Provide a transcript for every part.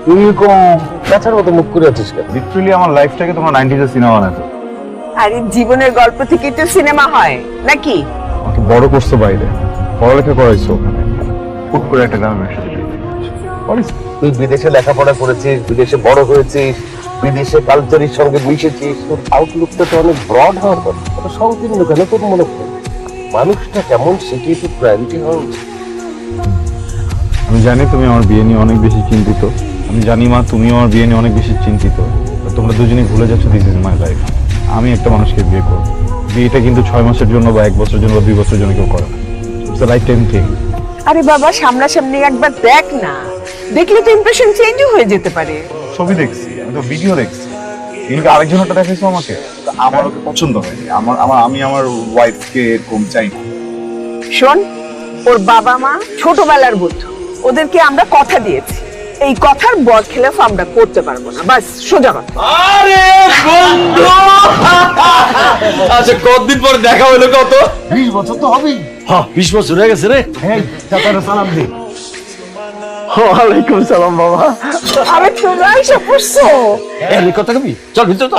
এরকম পেঁচার মতো মুখ করে আছিস কেন? লিটারালি আমার লাইফটাকে তোমরা 90s এর সিনেমা বানাতো। আরে জীবনের গল্প থেকে তো সিনেমা হয় নাকি? আমাকে বড় করছো বাইরে, পড়ালেখা করাইছো ওখানে, হুট করে একটা গ্রামে একসাথে তুই বিদেশে লেখাপড়া করেছিস, বিদেশে বড় হয়েছিস, বিদেশে কালচারের সঙ্গে মিশেছিস, তোর আউটলুকটা তো অনেক ব্রড হওয়ার কথা। ওটা সংকীর্ণ কেন তোর মনে হয়? মানুষটা কেমন সেটি তো প্রায়োরিটি হওয়া উচিত। আমি জানি তুমি আমার বিয়ে নিয়ে অনেক বেশি চিন্তিত, আমি জানি মা তুমিও আমার বিয়ে নিয়ে অনেক বেশি চিন্তিত। তোমরা দুজনেই ভুলে যাচ্ছ দিস ইজ মাই লাইফ। আমি একটা মানুষকে বিয়ে করব, বিয়েটা কিন্তু 6 মাসের জন্য বা 1 বছরের জন্য বা 2 বছরের জন্য কেউ করে না। It's a life time thing. আরে বাবা সামনাসামনি একবার দেখ না, দেখলে তো ইমপ্রেশন চেঞ্জও হয়ে যেতে পারে। ছবি দেখছি, আমি তো ভিডিও দেখছি, কিন্তু আরেকজন ওটা দেখাইছো আমাকে। আমার ওকে পছন্দ হয়নি, আমি আমার ওয়াইফকে এরকম চাই না। শোন, ওর বাবা মা ছোটবেলার বন্ধু, ওদেরকে আমরা কথা দিয়েছি, এই কথার বরখেলাফ আমরা করতে পারবো না, বাস সোজা কথা। আরে বন্ধু, আচ্ছা কতদিন পর দেখা হলো? কত 20 বছর তো হবেই। হ্যাঁ 20 বছর হয়ে গেছে রে। হ্যাঁ, চাচারা সালাম দে। ওয়ালাইকুম সালাম বাবা। আরে তোমরা এসে পড়ছো, এই কথা কবি, চল ভিতরে তো।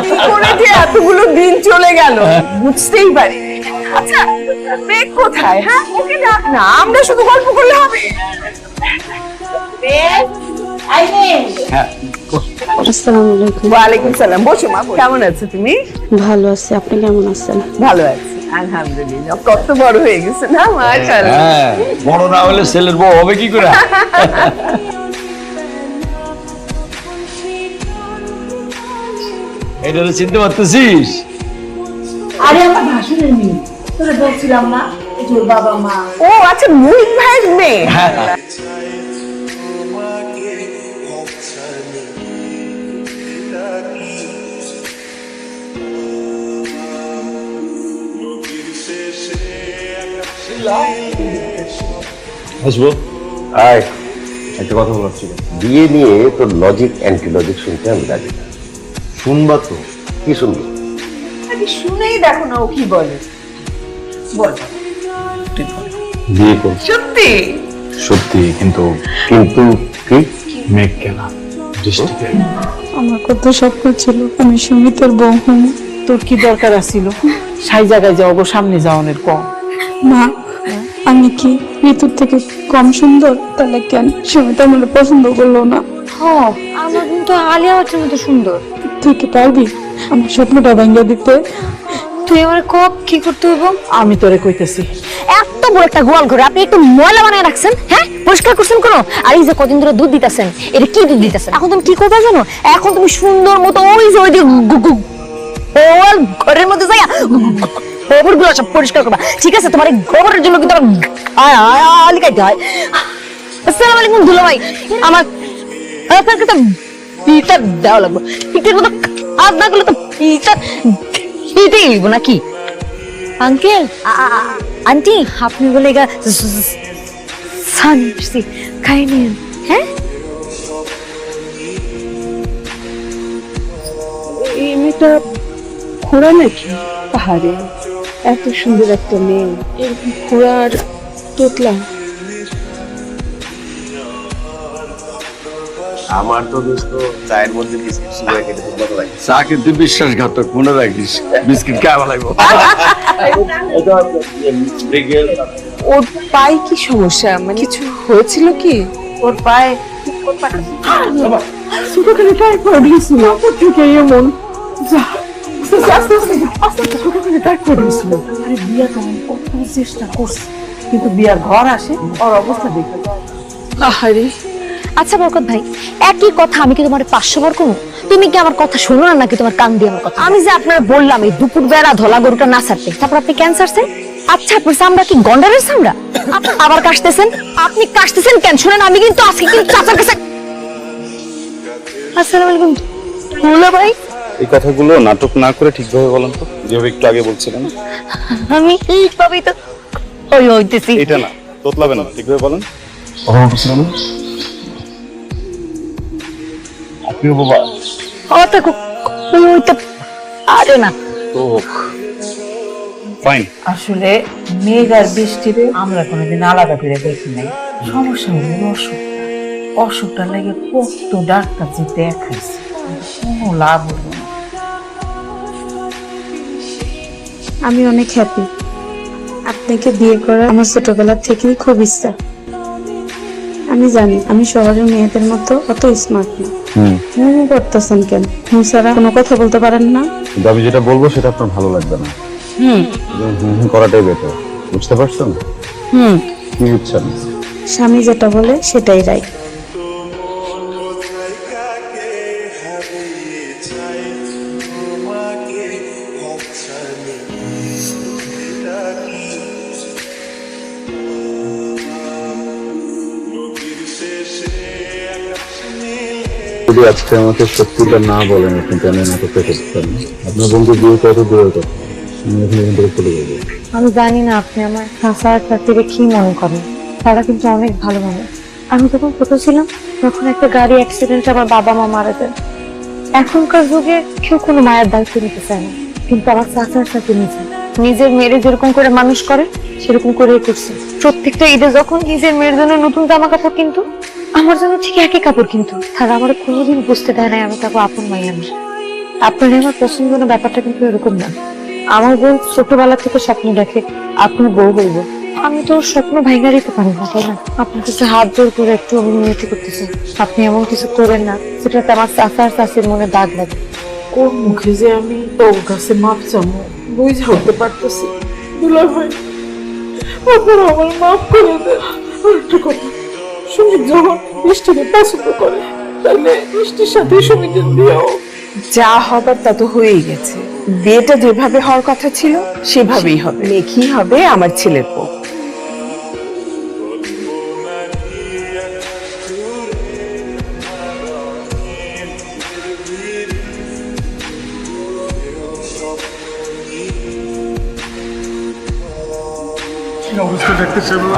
কি করে যে এতগুলো দিন চলে গেল বুঝতেই পারি। আচ্ছা মেঘ কোথায়? হ্যাঁ ওকে ডাক না, আমরা শুধু গল্প করলে হবে? আসসালামু আলাইকুম। ওয়ালাইকুম সালাম, বসো মা। কেমন আছো তুমি? ভালো আছি, আপনি কেমন আছেন? ভালো আছি আলহামদুলিল্লাহ। কত বড় হয়ে গেছে না মাশাআল্লাহ। হ্যাঁ, বড় না হলে ছেলের বউ হবে কি করে? এটা চিনতে পারতেছিস? আরে আমার ভাসুরের মেয়ে, তোরা বলছিলাম না এই যে ওর বাবা মা। ও আচ্ছা, মুহিত ভাইয়ের মেয়ে। আসবো। আয়, একটা কথা বলার ছিল। বিয়ে নিয়ে তোর লজিক অ্যান্টি লজিক শুনতে আমি রাজি না। শুনবা তো? কি শুনবি? আরে শুনেই দেখো না ও কি বলে। বল বিয়ে করছি সত্যি? সত্যি, কিন্তু কিন্তু কি? মেঘ কেনা দৃষ্টিতে। আমার কত স্বপ্ন ছিল আমি সুমিতের বউ হব। তোর কি দরকার আছিল সাই জায়গায় যাও গো, সামনে যাওয়ানের কম? মা, আমি কি ঋতুর থেকে কম সুন্দর? তাহলে কেন সুমিত আমার পছন্দ করলো না? আমার কিন্তু আলিয়া বাচ্চার মতো সুন্দর। তুই কি পারবি আমার স্বপ্নটা ভেঙে দিতে? তুই আমার কক কি করতে হইব? আমি তোরে কইতেছি, এত বড় একটা গোয়াল ঘরে আপনি একটু ময়লা বানায় রাখছেন, হ্যাঁ পরিষ্কার করছেন কোনো? আর এই যে কদিন ধরে দুধ দিতেছেন, এটা কি দুধ দিতেছেন? এখন তুমি কি করবে জানো? এখন তুমি সুন্দর মতো ওই যে ওই যে গোয়াল ঘরের মধ্যে যাইয়া গোবর গুলো সব পরিষ্কার করবা, ঠিক আছে? তোমার এই গোবরের জন্য কিন্তু আমার লিখাইতে হয়। আসসালামু আলাইকুম দুলা ভাই, আমার আপনার কাছে পিঠা দেওয়া লাগবে। পিঠের মতো কাজ না করলে তো পিঠা পিঠেই হইব নাকি? আঙ্কেল, আন্টি, আপনি বলে গা সানসি খাই নিন, হ্যাঁ? এই মেয়েটা খোড়া নাকি? পাহাড়ে এত সুন্দর একটা মেয়ে, এরকম খোড়ার তোতলা। আমার তো দোস্ত চায়ের মধ্যে বিস্কিট শুয়ে খেতে খুব ভালো লাগে। চা কিন্তু বিশ্বাসঘাতক, মনে রাখিস। বিস্কিট খাওয়া লাগবে। ওর পায়ে কি সমস্যা? মানে কিছু হয়েছিল কি ওর পায়ে? ছোটখানি ট্রাই করে দিয়েছিল থেকে এমন যা আস্তে আস্তে আস্তে ছোটখানি ট্রাই করে দিয়েছিল। আরে বিয়া তো আমি কত চেষ্টা করছি, কিন্তু বিয়ার ঘর আসে ওর অবস্থা দেখে যায়। আহারে, আচ্ছা বরকত ভাই, একই কথা আমি কি তোমার 500 বার কমু? তুমি কি আমার কথা শোনো না নাকি তোমার কান দিয়ে আমার কথা? আমি যে আপনার বললাম এই দুপুর বেলা ধলা গরুটা না ছাড়তে, তারপর আপনি ক্যান্সার ছাড়ছেন। আচ্ছা আপনার চামড়া কি গন্ডারের চামড়া? আবার কাশতেছেন? আপনি কাশতেছেন কেন? শুনেন, আমি কিন্তু আজকে কিন্তু চাচার কাছে। আসসালামু আলাইকুম দুলা ভাই। এই কথাগুলো নাটক না করে ঠিকভাবে বলেন তো, যেভাবে একটু আগে বলছিলেন। আমি ঠিকভাবেই তো হইতেছি। এটা না, তোতলাবেন না, ঠিকভাবে বলেন। আপনি বাবা ওটা ওইটা আরে না তো ফাইন। আসলে মেঘ আর বৃষ্টিতে আমরা কোনোদিন আলাদা করে দেখি নাই। সমস্যা হলো অসুখ, অসুখটা লাগে কত ডাক্তার যে দেখাইছে, কোনো লাভ হলো না। আমি অনেক হ্যাপি। আপনাকে বিয়ে করার আমার ছোটবেলা থেকেই খুব ইচ্ছা। আমি জানি আমি শহরের মেয়েদের মতো অত স্মার্ট না। করতেছেন কেন? ছাড়া কোনো কথা বলতে পারেন না? কিন্তু আমি যেটা বলবো সেটা আপনার ভালো লাগবে না। করাটাই বেটার, বুঝতে পারছেন? কি বুঝছেন? স্বামী যেটা বলে সেটাই রাইট। যদি আজকে আমাকে সত্যিটা না বলেন আপনি কেন আমাকে পেতেছেন? আপনার বন্ধু বিয়ে কত দূরের কথা, আমি এখন এখান থেকে চলে যাবো। আমি জানি না আপনি আমার চাচার চাচিকে কি মনে করেন, তারা কিন্তু অনেক ভালো মানুষ। আমি যখন ছোট ছিলাম তখন একটা গাড়ি অ্যাক্সিডেন্টে আমার বাবা মা মারা যায়। এখনকার যুগে কেউ কোনো মায়ের দায়িত্ব নিতে চায় না, কিন্তু আমার চাচার চাচি নিজের মেয়েরে যেরকম করে মানুষ করে সেরকম করেই করছে। প্রত্যেকটা ঈদে যখন নিজের মেয়ের জন্য নতুন জামা কাপড় কিন্তু আমার জন্য ঠিক একই কাপড় কিন্তু তারা আমার কোনোদিন বুঝতে দেয় না আমি তাকে আপন মাই আনি। আপনার আমার পছন্দ না ব্যাপারটা কিন্তু এরকম না। আমার বোন ছোটবেলা থেকে স্বপ্ন দেখে আপনার বউ হইব, আমি তো স্বপ্ন ভাঙা দিতে পারি না, তাই না? আপনার কাছে হাত জোর করে একটু অভিনতি করতেছেন, আপনি এমন কিছু করেন না সেটাতে আমার চাচার চাচির মনে দাগ লাগে। কোন মুখে যে আমি তোর কাছে মাপ চামো বুঝে উঠতে পারতেছি। দুলা ভাই, আপনারা আমার মাফ করে দেন। আর একটা কথা, সুমিত যখন বৃষ্টিকে পছন্দ করে তাহলে বৃষ্টির সাথে সুমিতের বিয়েও যা হবার তা তো হয়েই গেছে। বিয়েটা যেভাবে হওয়ার কথা ছিল সেভাবেই হবে। মেঘি হবে আমার ছেলের বউ।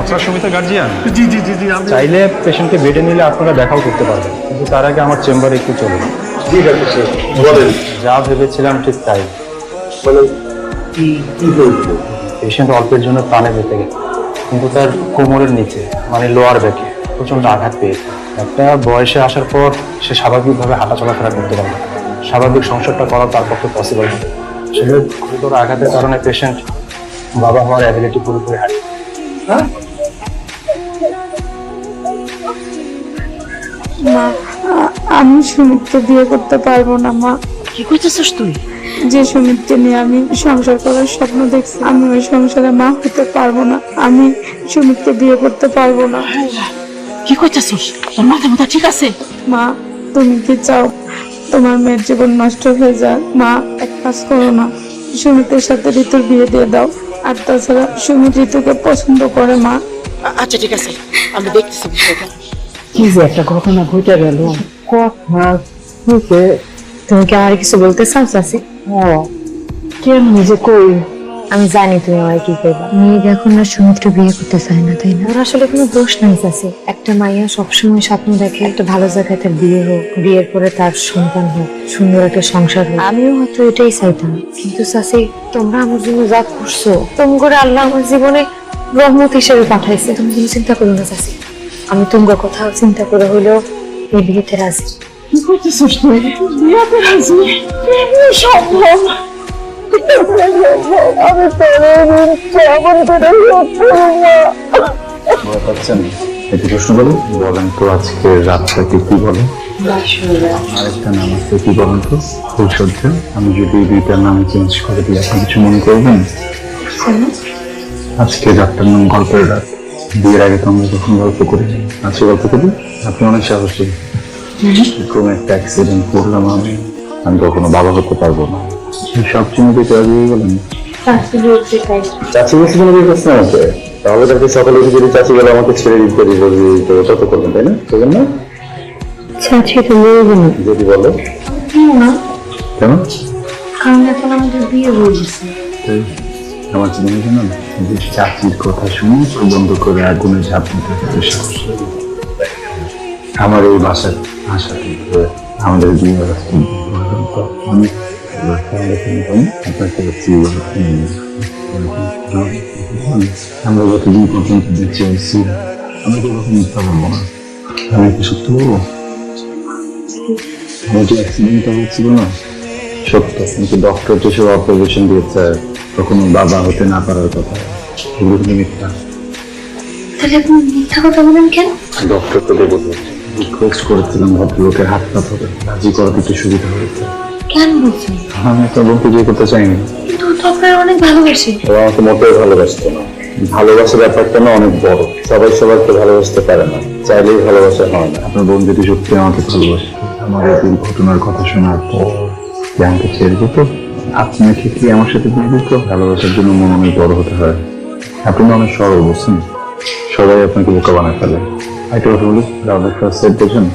আপনার সুমিতা গার্জিয়ান? জি জি জি জি আমি চাইলে পেশেন্টকে বেডে নিলে আপনারা দেখাও করতে পারবেন, কিন্তু তার আগে আমার চেম্বারে একটু চলুন। জি ডাক্তার সাহেব বলেন। যা ভেবেছিলাম ঠিক তাই। মানে কি কি হয়েছিল? পেশেন্ট অল্পের জন্য প্রাণে বেঁচে গেছে, কিন্তু তার কোমরের নিচে মানে লোয়ার ব্যাকে প্রচন্ড আঘাত পেয়েছে। একটা বয়সে আসার পর সে স্বাভাবিকভাবে হাঁটা চলাফেরা করতে পারবে না। স্বাভাবিক সংসারটা করা তার পক্ষে পসিবল না। সেটা গুরুতর আঘাতের কারণে পেশেন্ট বাবা আমার অ্যাবিলিটি পুরোপুরি হারিয়ে। মা, আমি সুমিতকে বিয়ে করতে পারবো না। মা, কি করতেছিস তুই? যে সুমিতকে নিয়ে আমি সংসার করার স্বপ্ন দেখছি, আমি ওই সংসারে মা হতে পারবো না। আমি সুমিতকে বিয়ে করতে পারবো না। কি করতেছিস? তোর মাথা মাথা ঠিক আছে? মা, তুমি কি চাও তোমার মেয়ের জীবন নষ্ট হয়ে যায়? মা, এক কাজ করো না, সুমিতের সাথে ঋতুর বিয়ে দিয়ে দাও। আর তাছাড়া সুমিত ঋতুকে পছন্দ করে। মা, আচ্ছা ঠিক আছে, আমি দেখতেছি বিষয়টা। কি যে একটা ঘটনা ঘটে গেল। কথা হইতে তুমি কি আমার কিছু বলতে চাও চাচি? কেন নিজে কই? আমি জানি তুমি আমার কি করবা। মেয়ে এখন আর সুমিত্র বিয়ে করতে চায় না, তাই না? ওর আসলে কোনো দোষ নাই চাচি। একটা মাইয়া সবসময় স্বপ্ন দেখে একটা ভালো জায়গায় তার বিয়ে হোক, বিয়ের পরে তার সন্তান হোক, সুন্দর একটা সংসার হোক। আমিও হয়তো এটাই চাইতাম, কিন্তু চাচি তোমরা আমার জন্য যা করছো, তুমি করে আল্লাহ আমার জীবনে রহমত হিসেবে পাঠাইছে। তুমি কোনো চিন্তা করো না চাচি, আমি তোমার কথা চিন্তা করে হলেও এই বিয়েতে রাজি। কি করতেছিস তুই? বিয়াতে রাজি? কেমন সম্ভব? আমি পাচ্ছেন একটু প্রশ্ন করো, বলেন তো আজকে রাতটাকে কি বলে? আরেকটা নাম আছে, কি বলেন তো? ফুলসজ্জা। আমি যদি দুইটার নাম চেঞ্জ করে দিই আপনি কিছু মনে করবেন? আজকে রাতটার নাম গল্পের রাত। বিয়ের আগে তো আমরা যখন গল্প করি, আজকে গল্প করি। আপনি অনেক সাহসী। কোনো একটা অ্যাক্সিডেন্ট করলাম আমি কখনো বাবা হতে পারবো না। সব চিনে দিতে রাজি হয়ে গেলেন? চাচি বলছি কোনো বিয়ে করছে আমাকে, তাহলে তাকে সকালে উঠে যদি চাচি গেলে আমাকে ছেড়ে দিতে তো তত করবেন, তাই না? করবেন না? চাচি তো বলবো না। যদি বলো না, কেন? কারণ এখন আমাদের বিয়ে হয়ে গেছে। আমার জীবনে জানেন যে চাচির কথা শুনে বন্ধ করে আগুনে ঝাঁপ দিতে সাহস লাগে। আমার এই বাসার আশাটি আমাদের বিয়ে আমি আমরা যতদিন পর্যন্ত বেঁচে আছি আমি তো এরকম মিথ্যা বলবো না। আমি কি সত্যি বলবো? আমার যে অ্যাক্সিডেন্টটা হয়েছিল না, সত্য। কিন্তু ডক্টর যেসব অপারেশন দিয়েছে কখনো বাবা হতে না পারার কথা, এগুলো কিন্তু মিথ্যা। তাহলে আপনি মিথ্যা কথা বলেন কেন? ডক্টর তো দেবো রিকোয়েস্ট করেছিলাম ভদ্রলোকের হাত পা ধরে রাজি করাতে একটু সুবিধা হয়েছে। কেন বলছেন? আমি একটা বোনকে বিয়ে করতে চাইনি। কিন্তু ও তো আপনার অনেক ভালোবাসে। ও আমাকে মোটেও ভালোবাসতো না। ভালোবাসার ব্যাপারটা না অনেক বড়, সবাই সবাইকে ভালোবাসতে পারে না, চাইলেই ভালোবাসা হয় না। আপনার বোন যদি সত্যি আমাকে ভালোবাসে, আমার এই দুর্ঘটনার কথা শোনার পর যে আমাকে ছেড়ে দিত, আপনাকে কি আমার সাথে বিয়ে দিত? ভালোবাসার জন্য মন অনেক বড় হতে হয়। আপনি না অনেক সরল, বুঝছেন? সবাই আপনাকে বোকা বানায় ফেলে। একটা কথা বলি, রাবের ফার্স্ট সাইড বোঝেন?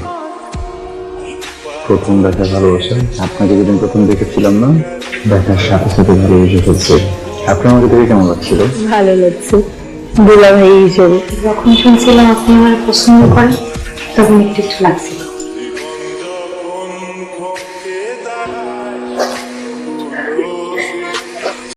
প্রথম দেখা ভালোবাসা। আপনাকে যেদিন প্রথম দেখেছিলাম না, দেখার সাথে সাথে ভালোবেসে ফেলছে। আপনার আমাকে দেখে কেমন লাগছিল? ভালো লাগছে দুলা ভাই হিসেবে। যখন শুনছিলাম আপনি আমার পছন্দ করেন তখন একটু একটু লাগছিল।